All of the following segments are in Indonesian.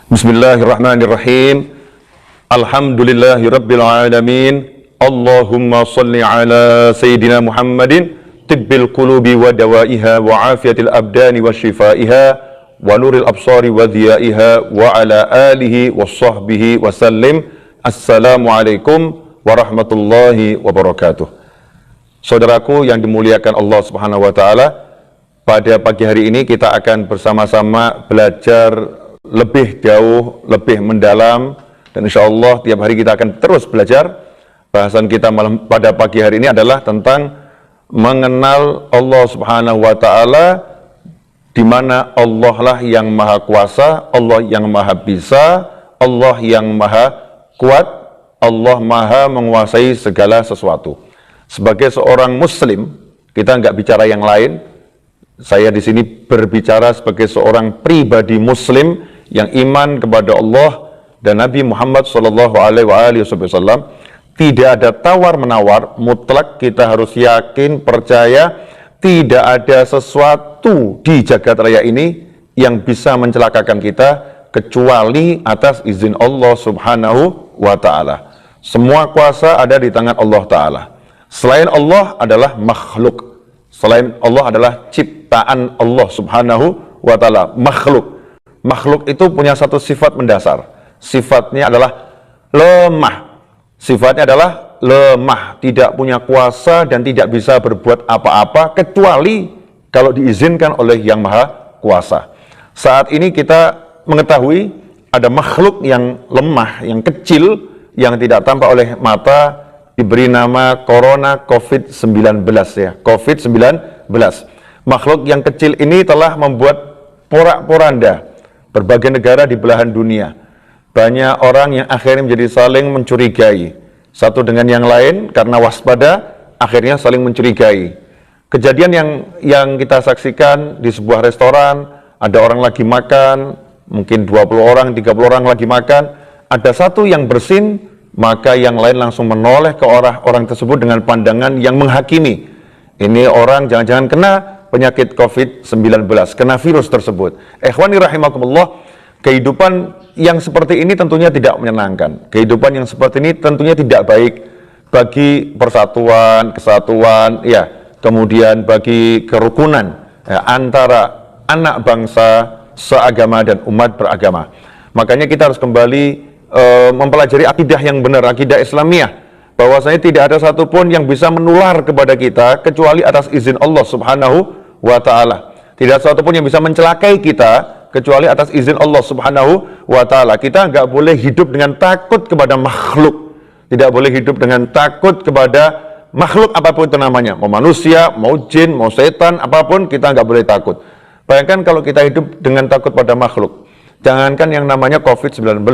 Bismillahirrahmanirrahim. Alhamdulillahirabbil alamin. Allahumma shalli ala sayyidina Muhammadin tibbil qulubi wa dawaiha wa afiyatil abdani wa shifaiha wa nuril absari wa dhiyaiha wa ala alihi wa sahbihi wa sallim. Assalamualaikum warahmatullahi wabarakatuh. Saudaraku yang dimuliakan Allah Subhanahu wa taala, pada pagi hari ini kita akan bersama-sama belajar lebih jauh, lebih mendalam, dan insya Allah tiap hari kita akan terus belajar. Bahasan kita malam pada pagi hari ini adalah tentang mengenal Allah Subhanahu wa taala, di mana Allah lah yang maha kuasa, Allah yang maha bisa, Allah yang maha kuat, Allah maha menguasai segala sesuatu. Sebagai seorang muslim, kita nggak bicara yang lain. Saya di sini berbicara sebagai seorang pribadi muslim yang iman kepada Allah dan Nabi Muhammad SAW. Tidak ada tawar-menawar, mutlak kita harus yakin, percaya, tidak ada sesuatu di jagat raya ini yang bisa mencelakakan kita kecuali atas izin Allah Subhanahu wa ta'ala. Semua kuasa ada di tangan Allah ta'ala. Selain Allah adalah makhluk, selain Allah adalah ciptaan Allah Subhanahu wa ta'ala, makhluk. Makhluk itu punya satu sifat mendasar. Sifatnya adalah lemah. Sifatnya adalah lemah, tidak punya kuasa dan tidak bisa berbuat apa-apa kecuali kalau diizinkan oleh Yang Maha Kuasa. Saat ini kita mengetahui ada makhluk yang lemah, yang kecil, yang tidak tampak oleh mata, diberi nama Corona COVID-19 ya, COVID-19. Makhluk yang kecil ini telah membuat porak-poranda berbagai negara di belahan dunia. Banyak orang yang akhirnya menjadi saling mencurigai satu dengan yang lain karena waspada, akhirnya saling mencurigai. Kejadian yang kita saksikan di sebuah restoran, ada orang lagi makan, mungkin 20 orang, 30 orang lagi makan, ada satu yang bersin, maka yang lain langsung menoleh ke orang tersebut dengan pandangan yang menghakimi. Ini orang jangan-jangan kena penyakit COVID-19, kena virus tersebut. Ikhwani rahimakumullah, kehidupan yang seperti ini tentunya tidak menyenangkan. Kehidupan yang seperti ini tentunya tidak baik bagi persatuan, kesatuan, ya, kemudian bagi kerukunan ya, antara anak bangsa seagama dan umat beragama. Makanya kita harus kembali mempelajari akidah yang benar, akidah Islamiyah, bahwasanya tidak ada satupun yang bisa menular kepada kita kecuali atas izin Allah Subhanahu wa ta'ala. Tidak satupun yang bisa mencelakai kita kecuali atas izin Allah Subhanahu wa ta'ala. Kita nggak boleh hidup dengan takut kepada makhluk. Tidak boleh hidup dengan takut kepada makhluk apapun itu namanya. Mau manusia, mau jin, mau setan, apapun kita nggak boleh takut. Bayangkan kalau kita hidup dengan takut pada makhluk. Jangankan yang namanya COVID-19.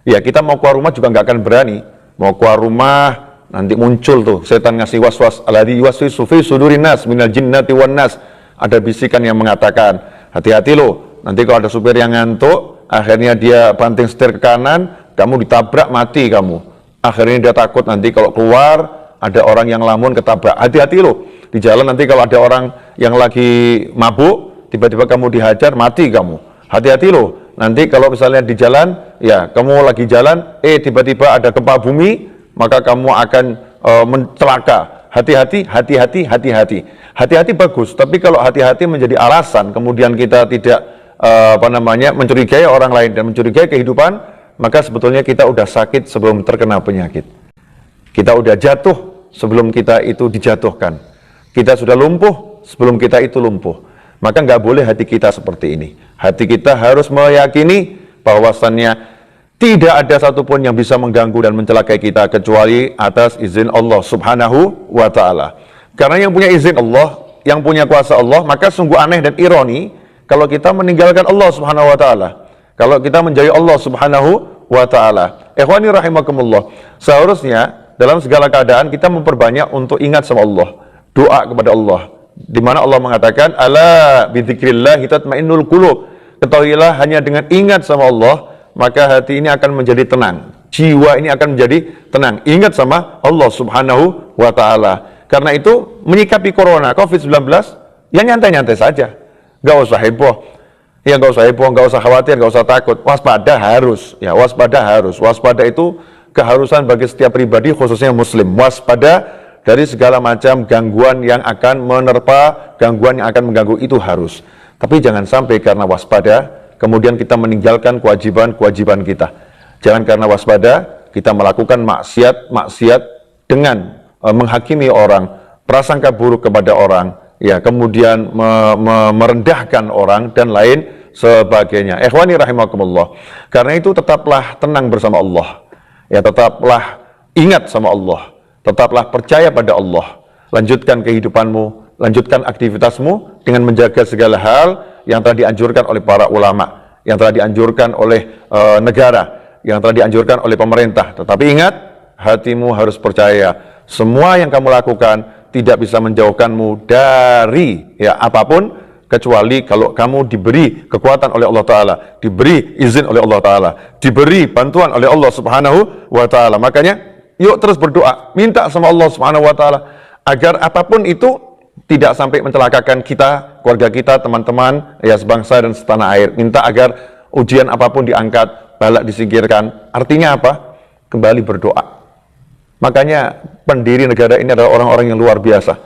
Ya, kita mau keluar rumah juga nggak akan berani. Mau keluar rumah, nanti muncul tuh setan ngasih was-was. Alladzi yuwaswisu fi sudurin nas minal jinnati wan nas. Ada bisikan yang mengatakan, hati-hati loh, nanti kalau ada supir yang ngantuk, akhirnya dia banting setir ke kanan, kamu ditabrak, mati kamu. Akhirnya dia takut nanti kalau keluar, ada orang yang lamun ketabrak. Hati-hati loh, di jalan nanti kalau ada orang yang lagi mabuk, tiba-tiba kamu dihajar, mati kamu. Hati-hati loh, nanti kalau misalnya di jalan, ya kamu lagi jalan, tiba-tiba ada gempa bumi, maka kamu akan mencelaka. Hati-hati, hati-hati, hati-hati. Hati-hati bagus, tapi kalau hati-hati menjadi alasan, kemudian kita tidak mencurigai orang lain dan mencurigai kehidupan, maka sebetulnya kita udah sakit sebelum terkena penyakit. Kita udah jatuh sebelum kita itu dijatuhkan. Kita sudah lumpuh sebelum kita itu lumpuh. Maka nggak boleh hati kita seperti ini. Hati kita harus meyakini bahwasannya tidak ada satupun yang bisa mengganggu dan mencelakai kita kecuali atas izin Allah Subhanahu wa ta'ala. Karena yang punya izin Allah, yang punya kuasa Allah, maka sungguh aneh dan ironi kalau kita meninggalkan Allah Subhanahu wa ta'ala. Kalau kita menjauhi Allah Subhanahu wa ta'ala. Ikhwani rahimakumullah, seharusnya dalam segala keadaan kita memperbanyak untuk ingat sama Allah, doa kepada Allah. Di mana Allah mengatakan, ala bidzikrillah tatmainnul qulub. Ketahuilah hanya dengan ingat sama Allah, maka hati ini akan menjadi tenang, jiwa ini akan menjadi tenang. Ingat sama Allah Subhanahu wa ta'ala. Karena itu menyikapi corona COVID-19 ya nyantai-nyantai saja, gak usah heboh. Ya nggak usah heboh, nggak usah khawatir, nggak usah takut. Waspada harus, ya waspada harus. Waspada itu keharusan bagi setiap pribadi, khususnya muslim. Waspada dari segala macam gangguan yang akan menerpa, gangguan yang akan mengganggu itu harus. Tapi jangan sampai karena waspada, kemudian kita meninggalkan kewajiban-kewajiban kita. Jangan karena waspada, kita melakukan maksiat dengan menghakimi orang, prasangka buruk kepada orang, ya kemudian merendahkan orang dan lain sebagainya. Ikhwani rahimakumullah. Karena itu tetaplah tenang bersama Allah. Ya tetaplah ingat sama Allah. Tetaplah percaya pada Allah. Lanjutkan kehidupanmu, lanjutkan aktivitasmu dengan menjaga segala hal yang telah dianjurkan oleh para ulama, yang telah dianjurkan oleh negara, yang telah dianjurkan oleh pemerintah. Tetapi ingat, hatimu harus percaya. Semua yang kamu lakukan tidak bisa menjauhkanmu dari ya apapun, kecuali kalau kamu diberi kekuatan oleh Allah Ta'ala, diberi izin oleh Allah Ta'ala, diberi bantuan oleh Allah Subhanahu wa Ta'ala. Makanya yuk terus berdoa, minta sama Allah Subhanahu wa Ta'ala agar apapun itu tidak sampai mencelakakan kita, keluarga kita, teman-teman ya sebangsa dan setanah air. Minta agar ujian apapun diangkat, balak disingkirkan. Artinya apa? Kembali berdoa. Makanya pendiri negara ini adalah orang-orang yang luar biasa,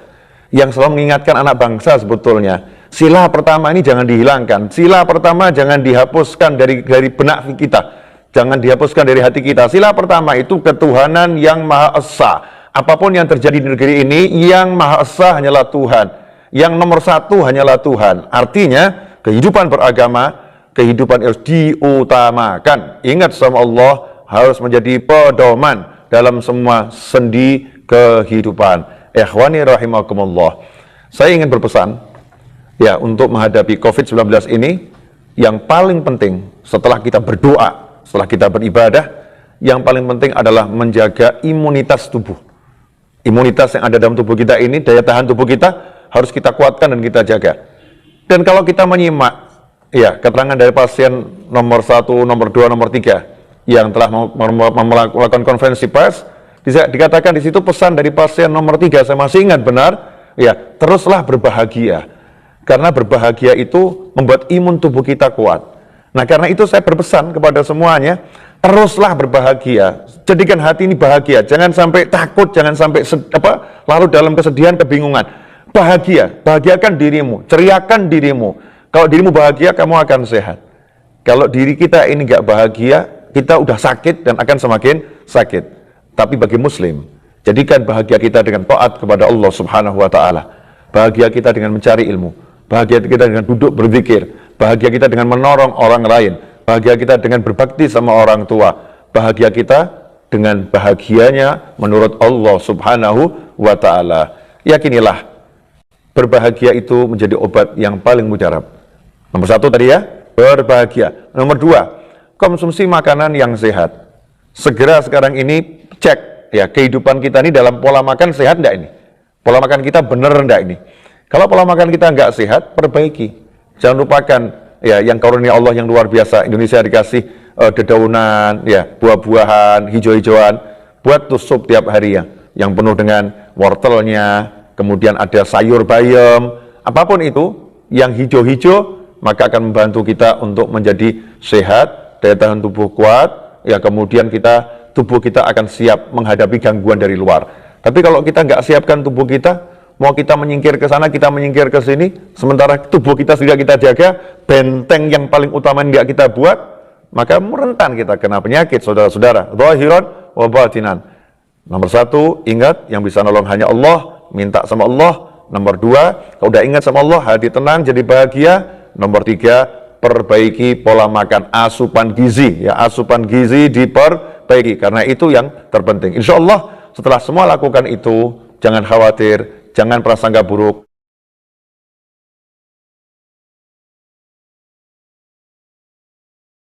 yang selalu mengingatkan anak bangsa sebetulnya. Sila pertama ini jangan dihilangkan. Sila pertama jangan dihapuskan dari benak kita. Jangan dihapuskan dari hati kita. Sila pertama itu ketuhanan yang Maha Esa. Apapun yang terjadi di negeri ini, yang Maha Esa hanyalah Tuhan. Yang nomor satu hanyalah Tuhan. Artinya kehidupan beragama, kehidupan harus diutamakan. Ingat sama Allah harus menjadi pedoman dalam semua sendi kehidupan. Ikhwani rahimakumullah. Saya ingin berpesan ya untuk menghadapi COVID-19 ini, yang paling penting setelah kita berdoa, setelah kita beribadah, yang paling penting adalah menjaga imunitas tubuh. Imunitas yang ada dalam tubuh kita ini, daya tahan tubuh kita harus kita kuatkan dan kita jaga. Dan kalau kita menyimak ya keterangan dari pasien nomor 1, nomor 2, nomor 3 yang telah melakukan konferensi pers, dikatakan di situ pesan dari pasien nomor 3, saya masih ingat benar, ya teruslah berbahagia, karena berbahagia itu membuat imun tubuh kita kuat. Nah karena itu saya berpesan kepada semuanya, teruslah berbahagia, jadikan hati ini bahagia, jangan sampai takut, jangan sampai larut dalam kesedihan, kebingungan. Bahagiakan dirimu, ceriakan dirimu. Kalau dirimu bahagia, kamu akan sehat. Kalau diri kita ini nggak bahagia, kita udah sakit dan akan semakin sakit. Tapi bagi muslim, jadikan bahagia kita dengan taat kepada Allah Subhanahu wa Ta'ala. Bahagia kita dengan mencari ilmu, bahagia kita dengan duduk berzikir, bahagia kita dengan menolong orang lain, bahagia kita dengan berbakti sama orang tua, bahagia kita dengan bahagianya menurut Allah Subhanahu wa Ta'ala. Yakinilah, berbahagia itu menjadi obat yang paling mujarab. Nomor 1 tadi ya, berbahagia. Nomor 2, konsumsi makanan yang sehat. Segera sekarang ini cek ya kehidupan kita ini dalam pola makan sehat enggak ini? Pola makan kita benar enggak ini? Kalau pola makan kita enggak sehat, perbaiki. Jangan lupakan ya yang karunia Allah yang luar biasa. Indonesia dikasih dedaunan, ya buah-buahan, hijau-hijauan. Buat tuh sup tiap hari ya, yang penuh dengan wortelnya, kemudian ada sayur bayam, apapun itu yang hijau-hijau, maka akan membantu kita untuk menjadi sehat, daya tahan tubuh kuat. Ya kemudian tubuh kita akan siap menghadapi gangguan dari luar. Tapi kalau kita nggak siapkan tubuh kita, mau kita menyingkir ke sana, kita menyingkir ke sini, sementara tubuh kita sudah kita jaga, benteng yang paling utama nggak kita buat, maka rentan kita kena penyakit, saudara-saudara. Zahiran wa batinan. Nomor 1, ingat yang bisa nolong hanya Allah, minta sama Allah. Nomor 2, kalau udah ingat sama Allah, hati tenang, jadi bahagia. Nomor 3, perbaiki pola makan, asupan gizi ya, asupan gizi diperbaiki, karena itu yang terpenting. Insya Allah setelah semua lakukan itu, jangan khawatir, jangan prasangka buruk.